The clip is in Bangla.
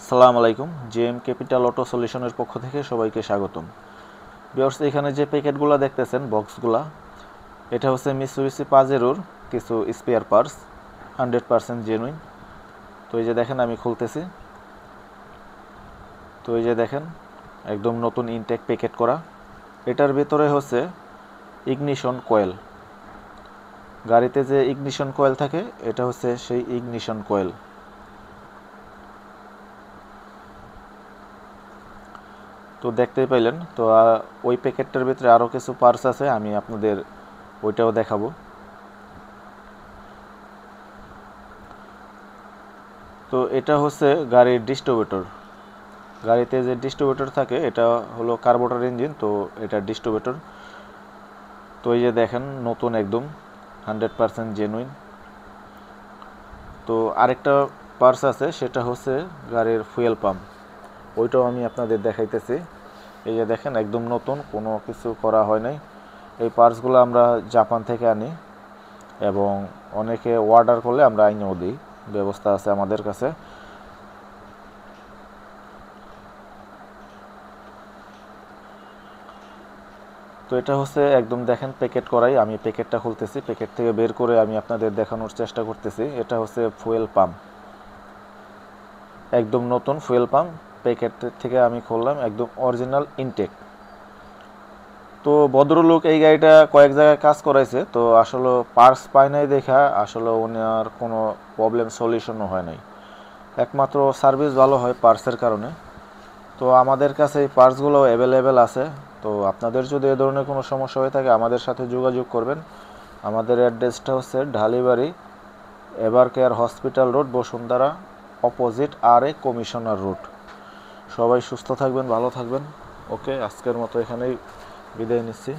আসসালামু আলাইকুম। জেএম ক্যাপিটাল অটো সলিউশনের পক্ষ থেকে সবাইকে স্বাগতম। ভিউয়ার্স, এখানে যে প্যাকেটগুলো দেখতেছেন, বক্সগুলা, এটা হচ্ছে মিৎসুবিশি পাজেরোর কিছু স্পেয়ার পার্টস, 100% জেনুইন। তো এই যে দেখেন, আমি খুলতেছি। তো এই যে দেখেন, একদম নতুন ইনটেক প্যাকেট করা। এটার ভেতরে হচ্ছে ইগনিশন কয়েল। গাড়িতে যে ইগনিশন কয়েল থাকে, এটা হচ্ছে সেই ইগনিশন কয়েল। তো দেখতেই পাইলেন। তো ওই প্যাকেটটার ভিতরে আরও কিছু পার্টস আছে, আমি আপনাদের ওইটাও দেখাবো। তো এটা হচ্ছে গাড়ির ডিস্ট্রিবিউটর। গাড়িতে যে ডিস্ট্রিবিউটর থাকে, এটা হলো কার্বোরেটর ইঞ্জিন, তো এটা ডিস্ট্রিবিউটর। তো এই যে দেখেন, নতুন একদম 100% জেনুইন। তো আরেকটা পার্টস আছে, সেটা হচ্ছে গাড়ির ফুয়েল পাম্প। ওইটাও আমি আপনাদের দেখাইতেছি। এই যে দেখেন, একদম নতুন, কোনো কিছু করা হয় নাই। এই পার্টসগুলো আমরা জাপান থেকে আনি এবং অনেকে অর্ডার করলে আমরা আইনেও দিই, ব্যবস্থা আছে আমাদের কাছে। তো এটা হচ্ছে একদম দেখেন প্যাকেট করাই। আমি প্যাকেটটা খুলতেছি, প্যাকেট থেকে বের করে আমি আপনাদের দেখানোর চেষ্টা করতেছি। এটা হচ্ছে ফুয়েল পাম্প, একদম নতুন ফুয়েল পাম্প। প্যাকেট থেকে আমি খুললাম, একদম অরিজিনাল ইনটেক। তো ভদ্রলোক এই গাড়িটা কয়েক জায়গায় কাজ করাইছে, তো আসলে পার্টস পায় নাই দেখা আসলে ওনার কোনো প্রবলেম সলিউশনও হয় নাই। একমাত্র সার্ভিস ভালো হয় পার্টসের কারণে। তো আমাদের কাছে এই পার্টসগুলো অ্যাভেলেবেল আছে। তো আপনাদের যদি এ ধরনের কোনো সমস্যা হয়ে থাকে, আমাদের সাথে যোগাযোগ করবেন। আমাদের অ্যাড্রেসটা হচ্ছে Dhalibari, ever care hospital road, Bashundhara opposite RA commissioner road. সবাই সুস্থ থাকবেন, ভালো থাকবেন। ওকে, আজকের মতো এখানেই বিদায় নিচ্ছি।